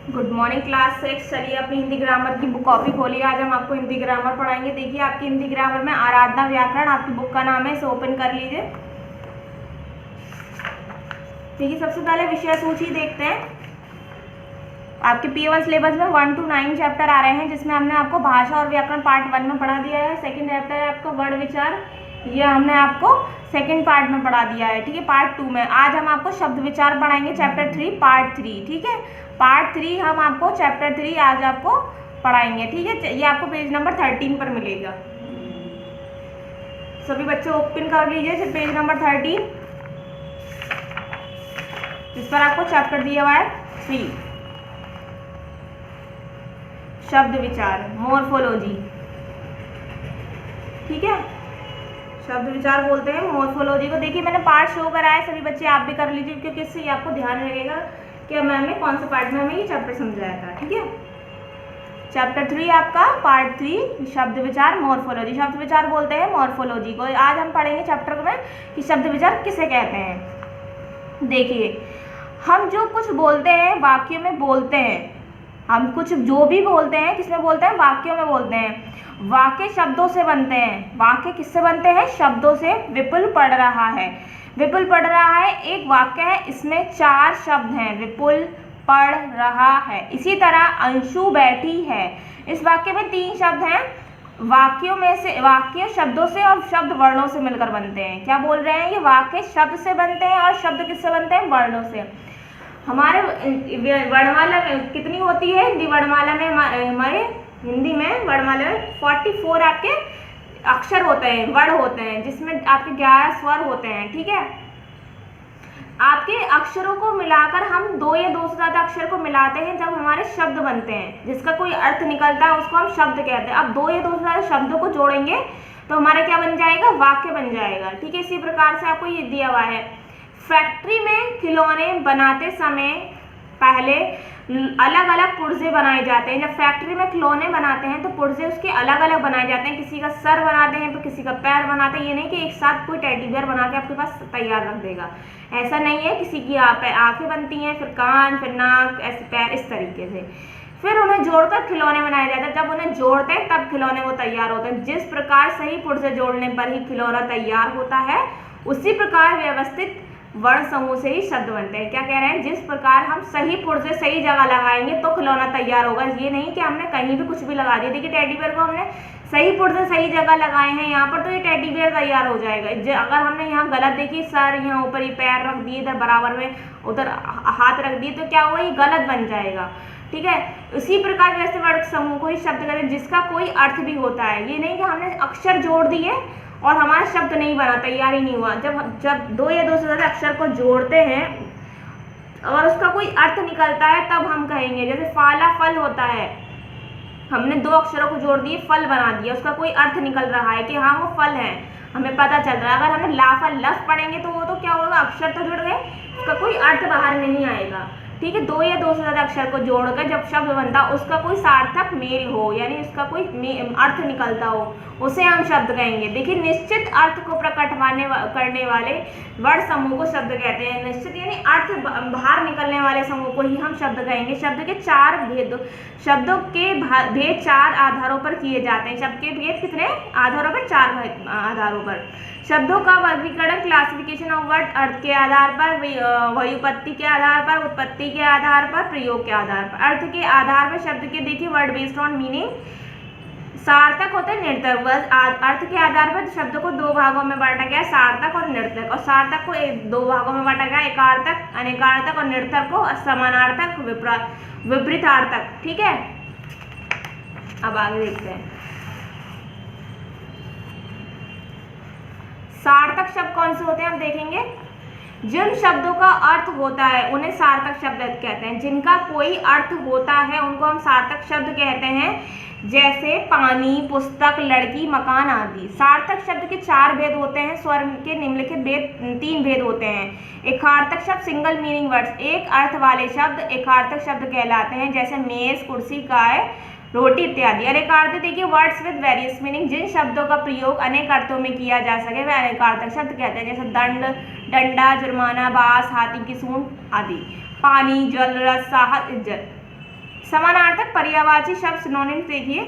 Good morning class 6। चलिए अपनी Hindi grammar की बुक कॉपी खोलिए। आज हम आपको हिंदी ग्रामर पढ़ाएंगे। देखिए आपकी हिंदी ग्रामर में आराधना व्याकरण आपकी बुक का नाम है, इसे ओपन कर लीजिए। देखिए सबसे पहले विषय सूची देखते हैं। आपके P1 सिलेबस में 1 to 9 चैप्टर आ रहे हैं, जिसमें हमने आपको भाषा और व्याकरण पार्ट 1 में पढ़ा दिया है। सेकंड चैप्टर है आपका वर्ण विचार, ये हमने आपको सेकंड पार्ट में पढ़ा दिया है। ठीक है, पार्ट 2 में आज हम आपको शब्द विचार पढ़ाएंगे, चैप्टर 3 पार्ट 3। ठीक है, पार्ट 3 हम आपको चैप्टर 3 आज आपको पढ़ाएंगे। ठीक है, ये आपको पेज नंबर 13 पर मिलेगा। सभी बच्चे ओपन कर लीजिए पेज नंबर 13, इस पर आपको चैप्टर दिया हुआ है 3 शब्द विचार मोर्फोलॉजी। ठीक है, शब्द विचार बोलते हैं मोर्फोलॉजी को। देखिए मैंने पार्ट शो करा है, सभी बच्चे आप भी कर लीजिए, क्योंकि इससे ये आपको ध्यान रहेगा कि मैम ने कौन से पार्ट में हमें ये चैप्टर समझाया था। ठीक है, चैप्टर 3 आपका पार्ट 3 शब्द विचार मोर्फोलॉजी। शब्द विचार बोलते हैं मोर्फोलॉजी को। आज हम पढ़ेंगे चैप्टर में कि शब्द विचार किसे कहते हैं। देखिए हम जो कुछ बोलते हैं वाक्यों में बोलते हैं, हम कुछ जो भी बोलते हैं किसमें बोलते हैं, वाक्यों में बोलते हैं। वाक्य शब्दों से बनते हैं। वाक्य किससे बनते हैं, शब्दों से। विपुल पढ़ रहा है, विपुल पढ़ रहा है एक वाक्य है, इसमें 4 शब्द हैं। विपुल पढ़ रहा है। इसी तरह अंशु बैठी है, इस वाक्य में 3 शब्द हैं। वाक्यों में से वाक्य शब्दों से और शब्द वर्णों से मिलकर बनते हैं। क्या बोल रहे हैं, ये वाक्य शब्द से बनते हैं और शब्द किससे बनते हैं, वर्णों से। हमारे वर्णमाला कितनी होती है, हिंदी वर्णमाला में हमारे हिंदी में वर्णमाला में 44 आपके अक्षर होते हैं, वर्ण होते हैं, जिसमें आपके 11 स्वर होते हैं। ठीक है, आपके अक्षरों को मिलाकर हम 2 या 2 से ज़्यादा अक्षर को मिलाते हैं जब हमारे शब्द बनते हैं, जिसका कोई अर्थ निकलता है उसको हम शब्द कहते हैं। अब 2 या 2 से ज़्यादा शब्दों को जोड़ेंगे तो हमारा क्या बन जाएगा, वाक्य बन जाएगा। ठीक है, इसी प्रकार से आपको ये दिया हुआ है। फैक्ट्री में खिलौने बनाते समय पहले अलग अलग पुर्जे बनाए जाते हैं। जब फैक्ट्री में खिलौने बनाते हैं तो पुर्जे उसके अलग अलग बनाए जाते हैं। किसी का सर बनाते हैं तो किसी का पैर बनाते हैं। ये नहीं कि एक साथ कोई टेडी बियर बना के आपके पास तैयार रख देगा, ऐसा नहीं है। किसी की आंखें बनती हैं, फिर कान, फिर नाक, ऐसे पैर, इस तरीके से फिर उन्हें जोड़कर खिलौने बनाए जाते हैं। जब उन्हें जोड़ते हैं तब खिलौने वो तैयार होते हैं। जिस प्रकार सही पुर्जे जोड़ने पर ही खिलौना तैयार होता है, उसी प्रकार व्यवस्थित वर्ण समूह से ही शब्द बनते हैं। क्या कह रहे हैं, जिस प्रकार हम सही पुर्जे सही जगह लगाएंगे तो खिलौना तैयार होगा। ये नहीं कि हमने कहीं भी कुछ भी लगा दिया। देखिए टेडी बियर को हमने सही पुर्जे सही जगह लगाए हैं यहाँ पर, तो ये टेडी बियर तैयार हो जाएगा। अगर हमने यहाँ गलत देखी, सर यहाँ ऊपर ही पैर रख दिए, इधर बराबर में उधर हाथ रख दिए, तो क्या हुआ, ये गलत बन जाएगा। ठीक है, उसी प्रकार वैसे वर्ण समूह को ही शब्द कहते हैं जिसका कोई अर्थ भी होता है। ये नहीं कि हमने अक्षर जोड़ दिए और हमारा शब्द नहीं बना, तैयार ही नहीं हुआ। जब 2 या 2 से ज़्यादा अक्षर को जोड़ते हैं और उसका कोई अर्थ निकलता है तब हम कहेंगे। जैसे फाला फल होता है, हमने 2 अक्षरों को जोड़ दिए, फल बना दिया, उसका कोई अर्थ निकल रहा है कि हाँ वो फल है, हमें पता चल रहा है। अगर हमें लाफल लफ पढ़ेंगे तो वो तो क्या होगा, अक्षर तो जुड़ गए, उसका कोई अर्थ बाहर नहीं आएगा। ठीक है, 2 या 2 से ज़्यादा अक्षर को जोड़कर जब शब्द बनता उसका कोई सार्थक मेल हो, यानी उसका कोई अर्थ निकलता हो, उसे हम शब्द कहेंगे। देखिए निश्चित अर्थ को प्रकट करने वाले वर्ण समूह को शब्द कहते हैं। निश्चित यानी अर्थ बाहर निकलने वाले समूह को ही हम शब्द कहेंगे। शब्द के 4 भेद, शब्दों के भेद 4 आधारों पर किए जाते हैं। शब्द के भेद कितने आधारों पर, 4 आधारों पर। शब्दों का वर्गीकरण क्लासिफिकेशन ऑफ वर्ड अर्थ के आधार पर, व्युत्पत्ति के आधार पर, उत्पत्ति के आधार पर, प्रयोग के आधार पर। अर्थ के आधार पर शब्द के देखिए वर्ड बेस्ड ऑन मीनिंग, सार्थक होते हैं, निर्थक। अर्थ के आधार पर शब्द को 2 भागों में बांटा गया, सार्थक और निर्थक। और सार्थक को 2 भागों में बांटा गया, एकार्थक, अनेकार्थक, और निर्थक को समानार्थक, विपरीतार्थक। ठीक है, अब आगे देखते हैं। सार्थक शब्द कौन से होते हैं हम देखेंगे। जिन शब्दों का अर्थ होता है उन्हें सार्थक शब्द कहते हैं। जिनका कोई अर्थ होता है उनको हम सार्थक शब्द कहते हैं, जैसे पानी, पुस्तक, लड़की, मकान आदि। सार्थक शब्द के 4 भेद होते हैं। स्वर के निम्नलिखित भेद 3 भेद होते हैं। एकार्थक शब्द सिंगल मीनिंग वर्ड्स, एक अर्थ वाले शब्द एकार्थक शब्द कहलाते हैं, जैसे मेज, कुर्सी, गाय, रोटी इत्यादि। अनेकार्थ देखिए वर्ड्स विद वेरियस मीनिंग, जिन शब्दों का प्रयोग अनेक अर्थों में किया जा सके वे अनेकार्थक शब्द कहते हैं, जैसे दंड, डंडा, जुर्माना, बास, हाथी की सूंड आदि। पानी, जल, रस, साहस, इज्जत। समानार्थक पर्यायवाची शब्द सिनोनिम्स देखिए,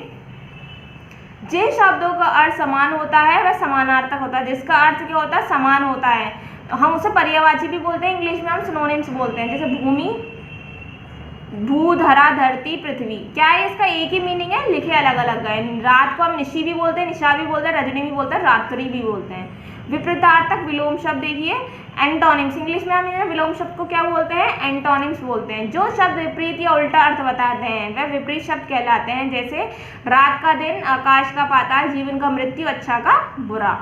जिन शब्दों का अर्थ समान होता है वह समानार्थक होता है। जिसका अर्थ क्या होता है? समान होता है, हम उसे पर्यायवाची भी बोलते हैं, इंग्लिश में हम सिनोनिम्स बोलते हैं। जैसे भूमि, भू, धरा, धरती, पृथ्वी, क्या है इसका एक ही मीनिंग है, लिखे अलग अलग है। रात को हम निशी भी बोलते हैं, निशा भी बोलते हैं, रजनी भी बोलते हैं, रात्रि भी बोलते हैं। विपरीतार्थक विलोम शब्द देखिए, एंटोनिम्स, इंग्लिश में हम इन्हें विलोम शब्द को क्या बोलते हैं? एंटोनिम्स बोलते हैं। जो शब्द विपरीत या उल्टा अर्थ बताते हैं वह विपरीत शब्द कहलाते हैं। जैसे रात का दिन, आकाश का पाताल, जीवन का मृत्यु, अच्छा का बुरा।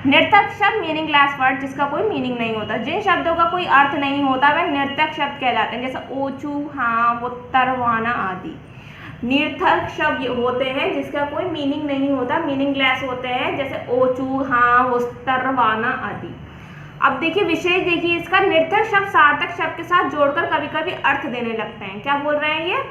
निर्थक शब्द मीनिंगलेस वर्ड, जिसका कोई मीनिंग नहीं होता। जिन शब्दों का कोई अर्थ नहीं होता वह निर्थक शब्द कहलाते हैं। जैसे ओचू, हाँ, उत्तर, वाना आदि। निर्थक शब्द होते हैं जिसका कोई मीनिंग नहीं होता, मीनिंगलेस होते हैं, जैसे ओचू, हाँ, उत्तर, वाना आदि। अब देखिए विशेष, देखिए इसका निर्थक शब्द सार्थक शब्द के साथ जोड़कर कभी कभी अर्थ देने लगते हैं। क्या बोल रहे हैं ये?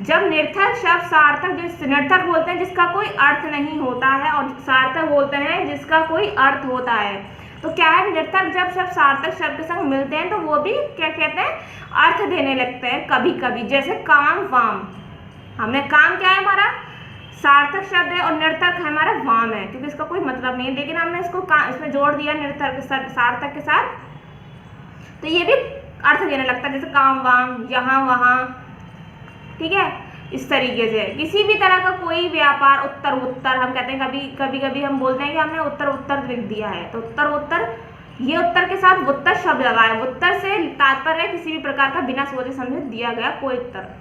जब निर्थक शब्द सार्थक, जो निर्थक बोलते हैं जिसका कोई अर्थ नहीं होता है, और सार्थक बोलते हैं जिसका कोई अर्थ होता है, तो क्या है, निर्थक जब शब्द सार्थक शब्द के संग मिलते हैं तो वो भी क्या कहते हैं? अर्थ देने लगते हैं कभी कभी। जैसे काम, वाम, हमने काम क्या है हमारा? सार्थक शब्द है, और निर्थक है हमारा वाम है, क्योंकि इसका कोई मतलब नहीं है, लेकिन हमने इसको इसमें जोड़ दिया निर्थक सार्थक के साथ, तो ये भी अर्थ देने लगता है। जैसे काम, वाम, यहाँ, वहाँ, ठीक है, इस तरीके से। किसी भी तरह का कोई व्यापार, उत्तर, उत्तर, हम कहते हैं कभी कभी हम बोलते हैं कि हमने उत्तर उत्तर लिख दिया है, तो उत्तर उत्तर, ये उत्तर के साथ उत्तर शब्द लगा है। उत्तर से तात्पर्य किसी भी प्रकार का बिना सोचे समझे दिया गया कोई उत्तर।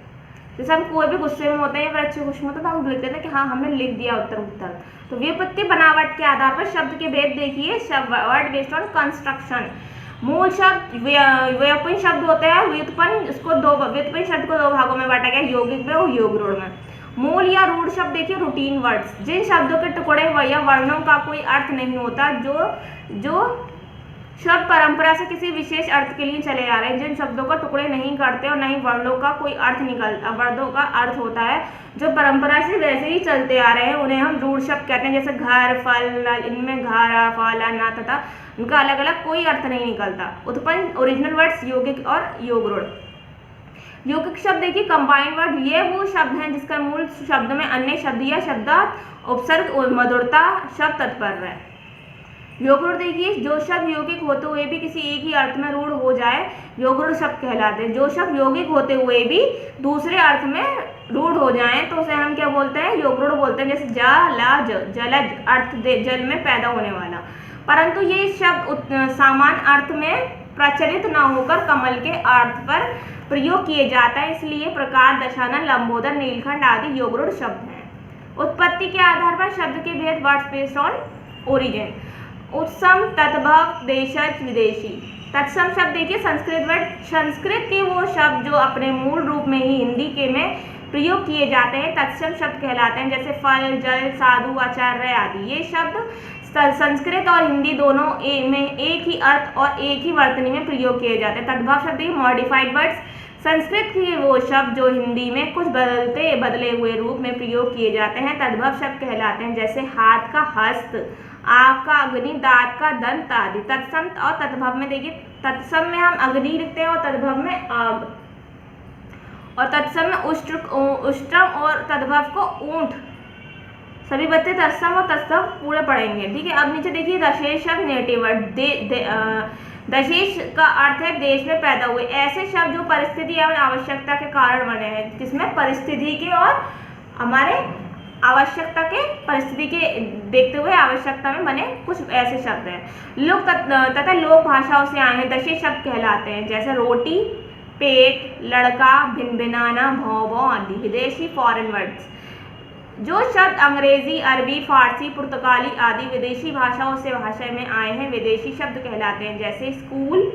जैसे हम कोई भी गुस्से में होते हैं या अच्छे खुश में होते हैं तो हम लिख देते हैं कि हाँ हमने लिख दिया उत्तर उत्तर। तो व्युत्पत्ति बनावट के आधार पर शब्द के भेद देखिए, वर्ड बेस्ड ऑन कंस्ट्रक्शन। मूल शब्द व्युत्पन्न शब्द होते हैं, व्युत्पन्न शब्द को दो भागों में बांटा गया, यौगिक में और योग रूढ़ में। मूल या रूढ़ शब्द देखिए, रूटीन वर्ड्स, जिन शब्दों के टुकड़े या वर्णों का कोई अर्थ नहीं होता, जो शब्द परंपरा से किसी विशेष अर्थ के लिए चले आ रहे हैं, जिन शब्दों का टुकड़े नहीं करते और नहीं वर्णों का कोई अर्थ निकलता, वर्णों का अर्थ होता है, जो परंपरा से वैसे ही चलते आ रहे हैं, उन्हें हम रूढ़ शब्द कहते हैं। जैसे घर, फल, इनमें घारा, फाला, ना तथा उनका अलग अलग कोई अर्थ नहीं निकलता। उत्पन्न ओरिजिनल वर्ड्स, यौगिक और योग रूढ़। यौगिक शब्द देखिए, कंबाइंड वर्ड, ये वो शब्द हैं जिसका मूल शब्द में अन्य शब्द या शब्दार्थ, उपसर्ग और मधुरता शब्द तत्पर है। योग रूढ़ देखिए, जो शब्द यौगिक होते हुए भी किसी एक ही अर्थ में रूढ़ हो जाए, योग रूढ़ शब्द कहलाते हैं। जो शब्द यौगिक होते हुए भी दूसरे अर्थ में रूढ़ हो जाएं तो उसे हम क्या बोलते हैं? योग रूढ़ बोलते हैं। जैसे जलज, जलज अर्थ जल में पैदा होने वाला, परंतु ये शब्द सामान्य अर्थ में प्रचलित न होकर कमल के अर्थ पर प्रयोग किए जाता है, इसलिए प्रकार, दशानन, लंबोदर, नीलखंड आदि योग रूढ़ शब्द हैं। उत्पत्ति के आधार पर शब्द के भेद, वर्ड्स बेस्ड ऑन ओरिजिन। उत्सम, तद्भव, देशज, विदेशी। तत्सम शब्द देखिए, संस्कृत वर्ड, संस्कृत के वो शब्द जो अपने मूल रूप में ही हिंदी के में प्रयोग किए जाते हैं तत्सम शब्द कहलाते हैं। जैसे फल, जल, साधु, आचार्य आदि। ये शब्द संस्कृत और हिंदी दोनों में एक ही अर्थ और एक ही वर्तनी में प्रयोग किए जाते हैं। तद्भव शब्द देखिए, मॉडिफाइड वर्ड्स, संस्कृत के वो शब्द जो हिंदी में कुछ बदले हुए रूप में प्रयोग किए जाते हैं तद्भव शब्द कहलाते हैं। जैसे हाथ का हस्त, आग का अग्नि, दांत का दंत आदि। तत्सम और तद्भव में देखिए, तत्सम में हम अग्नि लिखते हैं और तद्भव में आग, और तत्सम में उष्ट्रम और तद्भव को ऊंट। सभी बच्चे तत्सम और तत्सम पूरे पढ़ेंगे, ठीक है। अब नीचे देखिए, दशेश शब्द नेटिव वर्ड। दशेश का अर्थ है देश में पैदा हुए। ऐसे शब्द जो परिस्थिति एवं आवश्यकता के कारण बने हैं, जिसमें परिस्थिति के और हमारे आवश्यकता के, परिस्थिति के देखते हुए आवश्यकता में बने कुछ ऐसे शब्द हैं। लोक तथा लोक भाषाओं से आए हैं दशेश शब्द कहलाते हैं। जैसे रोटी, पेट, लड़का, भिनभिनाना, भौं आदि। विदेशी, फॉरेन वर्ड्स, जो शब्द अंग्रेजी, अरबी, फारसी, पुर्तगाली आदि विदेशी भाषाओं से भाषा में आए हैं विदेशी शब्द कहलाते हैं। जैसे स्कूल,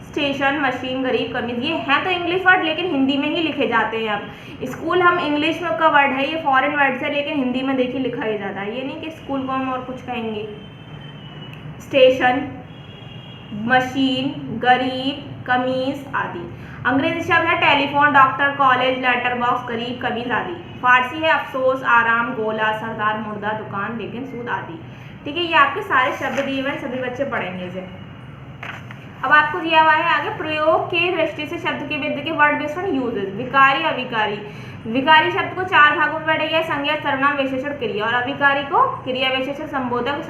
स्टेशन, मशीन, गरीब, कमीज। ये हैं तो इंग्लिश वर्ड लेकिन हिंदी में ही लिखे जाते हैं। अब स्कूल हम इंग्लिश में का वर्ड है, ये फॉरेन वर्ड है लेकिन हिंदी में देखिए लिखा ही जाता है। ये नहीं कि स्कूल को हम और कुछ कहेंगे। स्टेशन, मशीन, गरीब, कमीज आदि। अंग्रेजी शब्द है telephone, doctor, college, letter box, गरीब, कमीज आदि। फारसी है अफसोस, आराम, गोला, सरदार, मुर्दा, दुकान, लेकिन, सूद आदि। ठीक है, ये आपके सारे शब्द दिए हुए हैं, सभी बच्चे पढ़ेंगे इसे। अब आपको दिया हुआ है आगे प्रयोग के दृष्टि से शब्द के भेद के वर्ड बेस्ड ऑन यूजेस। विकारी, अविकारी, विकारी शब्द को 4 भागों में बांटा गया है, संज्ञा, सर्वनाम, विशेषण, क्रिया। और अविकारी को क्रिया, विशेषण, संबोधक,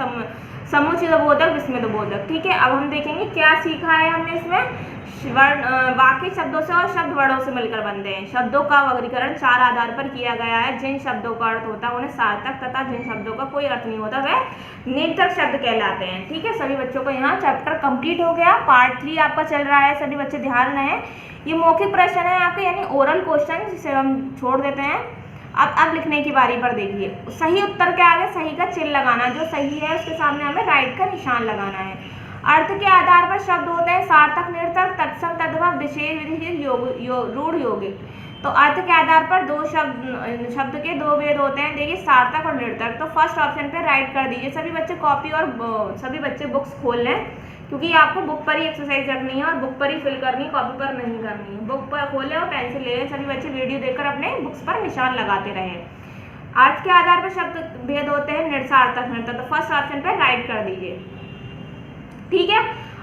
समुचित बोधक, विस्मित बोधक। ठीक है, अब हम देखेंगे क्या सीखा है हमने इसमें। वाक्य शब्दों से और शब्द वर्णों से मिलकर बनते हैं। शब्दों का वर्गीकरण 4 आधार पर किया गया है। जिन शब्दों का अर्थ होता है उन्हें सार्थक, तथा जिन शब्दों का कोई अर्थ नहीं होता वह निरर्थक शब्द कहलाते हैं। ठीक है, सभी बच्चों को यहाँ चैप्टर कंप्लीट हो गया। पार्ट 3 आपका चल रहा है, सभी बच्चे ध्यान रहे। ये मौखिक प्रश्न है आपके, यानी ओरल क्वेश्चन, जिसे हम छोड़ देते हैं। अब लिखने की बारी पर देखिए, सही उत्तर के आगे सही का चिन्ह लगाना, जो सही है उसके सामने हमें राइट का निशान लगाना है। अर्थ के आधार पर शब्द होते हैं सार्थक, निरर्थक, तत्सम, तद्भव, विशेष, विधिहित, रूढ़, यौगिक। तो अर्थ के आधार पर शब्द के 2 भेद होते हैं, देखिए सार्थक और निरर्थक। तो फर्स्ट ऑप्शन पे राइट कर दीजिए। सभी बच्चे कॉपी और सभी बच्चे बुक्स खोल लें, क्योंकि आपको बुक पर ही एक्सरसाइज रखनी है और बुक पर ही फिल करनी है, कॉपी पर नहीं करनी है। बुक पर खोलें और पेंसिल ले लें। सभी बच्चे वीडियो देखकर अपने बुक्स पर निशान लगाते रहे। अर्थ के आधार पर शब्द भेद होते हैं सार्थक, निरर्थक। तो फर्स्ट ऑप्शन पर राइट कर दीजिए। ठीक है,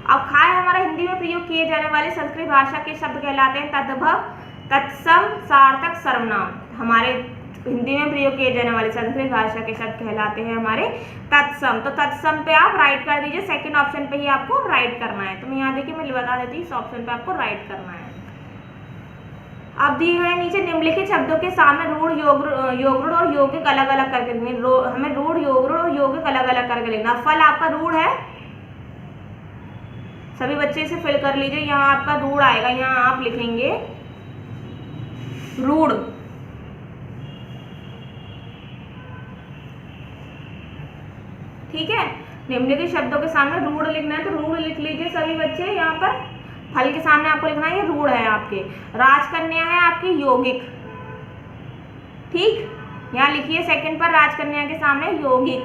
अब खाए हमारा हिंदी में प्रयोग किए जाने वाले संस्कृत भाषा के शब्द कहलाते हैं तद्भव, तत्सम, सार्थक, सर्वनाम। हमारे हिंदी में प्रयोग किए जाने वाले संस्कृत भाषा के शब्द कहलाते हैं हमारे तत्सम। तो तत्सम पे आप राइट कर दीजिए। सेकंड ऑप्शन पे ही आपको राइट करना है। तो मैं यहाँ देखिए मैं बता देती हूँ, इस ऑप्शन पे आपको राइट करना है। अब दिए गए नीचे निम्नलिखित शब्दों के सामने रूढ़, योगरूढ़ और यौगिक अलग अलग करके लिखना। हमें रूढ़, योगरूढ़ और यौगिक अलग अलग करके लिखना। फल आपका रूढ़ है, सभी बच्चे इसे फिल कर लीजिए। यहाँ आपका रूढ़ आएगा, यहाँ आप लिखेंगे रूढ़। ठीक है, निम्नलिखित शब्दों के सामने रूढ़ लिखना है, तो रूढ़ लिख लीजिए सभी बच्चे। यहाँ पर फल के सामने आपको लिखना है, ये रूढ़ है आपके। राजकन्या है आपकी यौगिक। ठीक, यहाँ लिखिए सेकंड पर राजकन्या के सामने यौगिक।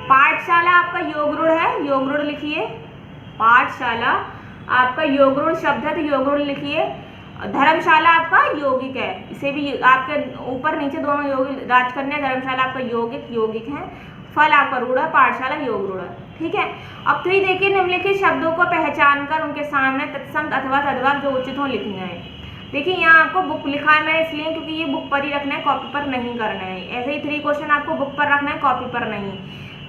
पाठशाला आपका योगरूढ़ है, योगरूढ़ लिखिए। पाठशाला आपका योगरूढ़ शब्द है, तो योगरूढ़ लिखिए। धर्मशाला आपका यौगिक है, इसे भी आपके ऊपर नीचे दोनों यौगिक, राजकन्या, धर्मशाला आपका यौगिक, यौगिक है। फल आपका रूढ़ है, पाठशाला योगरूढ़ है। ठीक है, अब 3 देखिए निम्नलिखित शब्दों को पहचान कर उनके सामने तत्सम अथवा तद्भव जो उचित हो लिखना है। देखिए यहाँ आपको बुक लिखा है मैंने इसलिए क्योंकि ये बुक पर ही रखना है, कॉपी पर नहीं करना है। ऐसे ही 3 क्वेश्चन आपको बुक पर रखना है, कॉपी पर नहीं।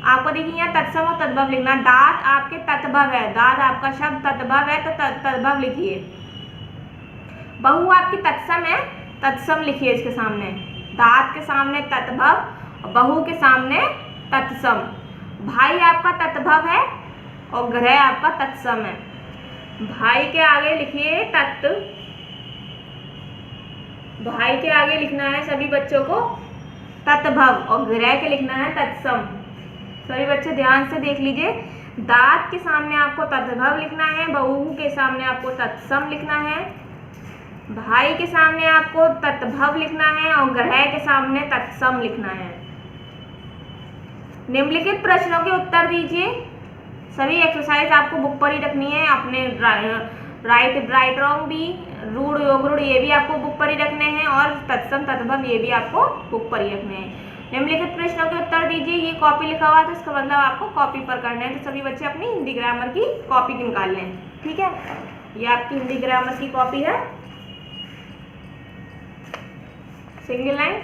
आपको देखिए यहाँ तत्सम और तद्भव लिखना। दांत आपके तद्भव है, दांत आपका शब्द तद्भव है, तो तद्भव लिखिए। बहु आपकी तत्सम है, तत्सम लिखिए इसके सामने। दांत के सामने तद्भव, बहु के सामने तत्सम। भाई आपका तद्भव है और ग्रह आपका तत्सम है। भाई के आगे लिखिए तत्, भाई के आगे लिखना है सभी बच्चों को तद्भव और ग्रह के लिखना है तत्सम। सभी बच्चे ध्यान से देख लीजिए। दांत के सामने आपको तद्भव लिखना है, बहु के सामने आपको तत्सम लिखना है, भाई के सामने आपको तद्भव लिखना है और ग्रह के सामने तत्सम लिखना है। निम्नलिखित प्रश्नों के उत्तर दीजिए। सभी एक्सरसाइज आपको बुक पर ही रखनी है। अपने राइट रॉन्ग भी, रूढ़, योगरूढ़ ये भी आपको बुक पर ही रखने हैं और तत्सम, तद्भव ये भी आपको बुक पर ही रखने हैं। निम्नलिखित प्रश्नों के उत्तर दीजिए। ये कॉपी लिखा हुआ है तो इसका मतलब आपको कॉपी पर करना है, तो सभी बच्चे अपनी हिंदी ग्रामर की कॉपी निकाल लें। ठीक है, ये आपकी हिंदी ग्रामर की कॉपी है, सिंगल लाइन।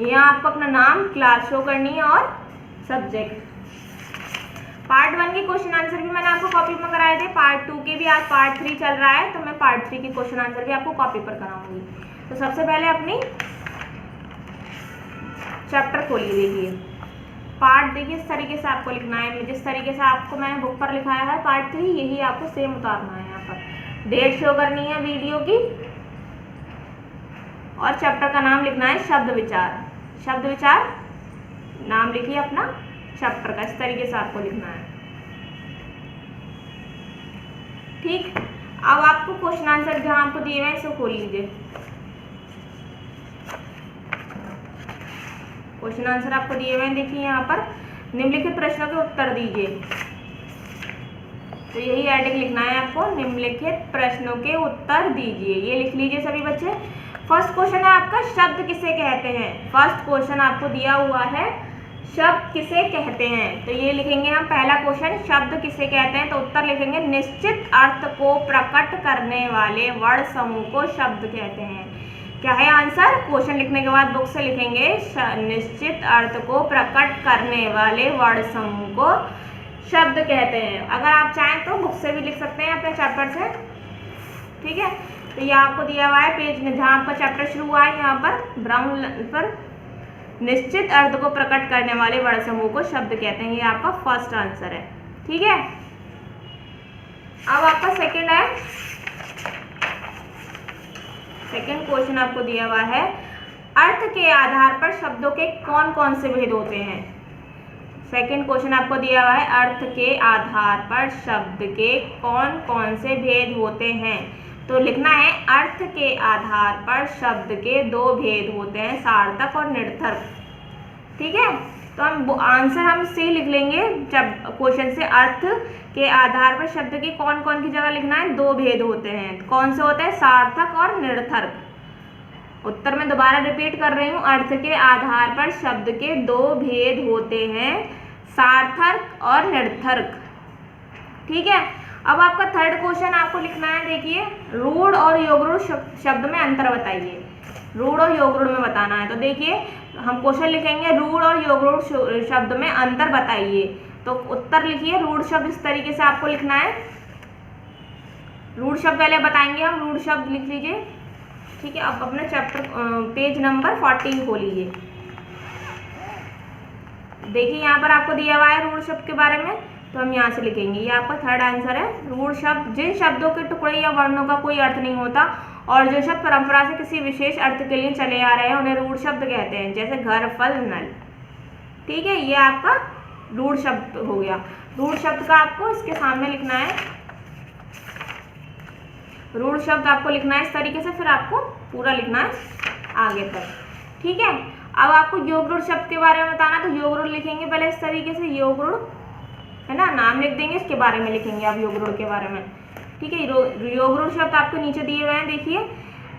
यहाँ आपको अपना नाम, क्लास शो करनी है और सब्जेक्ट। पार्ट 1 के क्वेश्चन आंसर भी मैंने आपको कॉपी में कराए थे। पार्ट 2 के भी आज पार्ट 3 चल रहा है, तो मैं पार्ट 3 के क्वेश्चन आंसर भी आपको कॉपी पर कराऊंगी। तो सबसे पहले अपनी चैप्टर खोलिए। देखिए पार्ट, देखिए इस तरीके से आपको लिखना है। जिस तरीके से आपको मैंने बुक पर लिखाया है पार्ट 3, यही आपको सेम उतारना है। यहाँ पर डेट शो करनी है वीडियो की और चैप्टर का नाम लिखना है शब्द विचार। शब्द विचार नाम लिखिए अपना चैप्टर का, इस तरीके से आपको लिखना है। ठीक, अब आपको क्वेश्चन आंसर जहां आपको दिए हुए हैं इसे खोल लीजिए। क्वेश्चन आंसर आपको दिए हुए हैं, देखिए यहाँ पर निम्नलिखित प्रश्नों के उत्तर दीजिए। तो यही हेडिंग लिखना है आपको, निम्नलिखित प्रश्नों के उत्तर दीजिए। ये लिख लीजिए सभी बच्चे। फर्स्ट क्वेश्चन है आपका शब्द किसे कहते हैं। फर्स्ट क्वेश्चन आपको दिया हुआ है शब्द किसे कहते हैं, तो ये लिखेंगे हम पहला क्वेश्चन शब्द किसे कहते हैं। तो उत्तर लिखेंगे निश्चित अर्थ को प्रकट करने वाले वर्ण समूह को शब्द कहते हैं। क्या है आंसर? क्वेश्चन लिखने के बाद बुक से लिखेंगे निश्चित अर्थ को प्रकट करने वाले वर्ड समूह को शब्द कहते हैं। अगर आप चाहें तो बुक से भी लिख सकते हैं अपने चैप्टर से, ठीक है। तो ये आपको दिया हुआ है पेज में जहाँ आपका चैप्टर शुरू हुआ है, यहाँ पर ब्राउन पर निश्चित अर्थ को प्रकट करने वाले वर्ड समूह को शब्द कहते हैं। ये आपका फर्स्ट आंसर है, ठीक है। अब आपका सेकंड है, सेकंड क्वेश्चन आपको दिया हुआ है अर्थ के आधार पर शब्दों के कौन कौन से भेद होते हैं। सेकंड क्वेश्चन आपको दिया हुआ है अर्थ के आधार पर शब्द के कौन कौन से भेद होते हैं। तो लिखना है अर्थ के आधार पर शब्द के दो भेद होते हैं, सार्थक और निरर्थक, ठीक है। तो हम आंसर हम सी लिख लेंगे जब क्वेश्चन से, अर्थ के आधार पर शब्द के कौन कौन की जगह लिखना है, दो भेद होते हैं। कौन से होते हैं? सार्थक और निरर्थक। उत्तर में दोबारा रिपीट कर रही हूँ, अर्थ के आधार पर शब्द के दो भेद होते हैं, सार्थक और निरर्थक, ठीक है। अब आपका थर्ड क्वेश्चन आपको लिखना है, देखिए रूढ़ और योगरूढ़ शब्द में अंतर बताइए। रूढ़ और योगरूढ़ में बताना है। तो देखिए हम क्वेश्चन लिखेंगे रूढ़ और योगरूढ़ शब्द में अंतर बताइए। तो उत्तर लिखिए रूढ़ शब्द इस तरीके से आपको लिखना है। रूढ़ शब्द पहले बताएंगे हम, रूढ़ शब्द लिख लीजिए, ठीक है। अब अपने चैप्टर पेज नंबर 14 खोलिए। देखिए यहाँ पर आपको दिया हुआ है रूढ़ शब्द के बारे में, तो हम यहाँ से लिखेंगे। ये आपका थर्ड आंसर है। रूढ़ शब्द जिन शब्दों के टुकड़े या वर्णों का कोई अर्थ नहीं होता और जो शब्द परंपरा से किसी विशेष अर्थ के लिए चले आ रहे हैं उन्हें रूढ़ शब्द कहते हैं, जैसे घर, फल, नल, ठीक है। ये आपका रूढ़ शब्द हो गया। रूढ़ शब्द का आपको इसके सामने लिखना है, रूढ़ शब्द आपको लिखना है इस तरीके से, फिर आपको पूरा लिखना है आगे तक, ठीक है। अब आपको योगरूढ़ शब्द के बारे में बताना, तो योगरूढ़ लिखेंगे पहले इस तरीके से, योगरूढ़ है ना, नाम लिख देंगे, इसके बारे में लिखेंगे आप योगरूढ़ के बारे में, ठीक है। योगरूढ़ शब्द आपको नीचे दिए हुए हैं, देखिए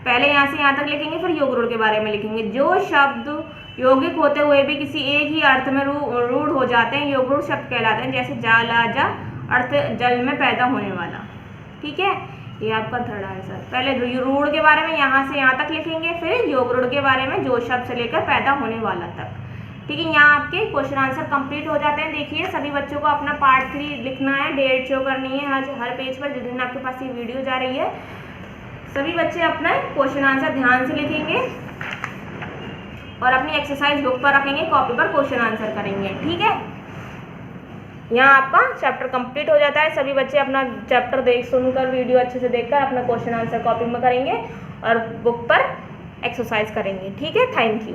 पहले यहाँ से यहाँ तक लिखेंगे, फिर योगरूढ़ के बारे में लिखेंगे। जो शब्द यौगिक होते हुए भी किसी एक ही अर्थ में रूढ़ हो जाते हैं, योगरूढ़ शब्द कहलाते हैं, जैसे जा, ला, जा, अर्थ जल में पैदा होने वाला, ठीक है। ये आपका थर्ड आंसर। पहले रूढ़ के बारे में यहाँ से यहाँ तक लिखेंगे, फिर योगरूढ़ के बारे में जो शब्द से लेकर पैदा होने वाला तक, ठीक है। यहाँ आपके क्वेश्चन आंसर कंप्लीट हो जाते हैं। देखिए सभी बच्चों को अपना पार्ट 3 लिखना है, डेट शो करनी है हर पेज पर, जिस दिन आपके पास ये वीडियो जा रही है। सभी बच्चे अपना क्वेश्चन आंसर ध्यान से लिखेंगे और अपनी एक्सरसाइज बुक पर रखेंगे, कॉपी पर क्वेश्चन आंसर करेंगे, ठीक है। यहाँ आपका चैप्टर कंप्लीट हो जाता है। सभी बच्चे अपना चैप्टर सुनकर वीडियो अच्छे से देखकर अपना क्वेश्चन आंसर कॉपी में करेंगे और बुक पर एक्सरसाइज करेंगे, ठीक है। Thank you.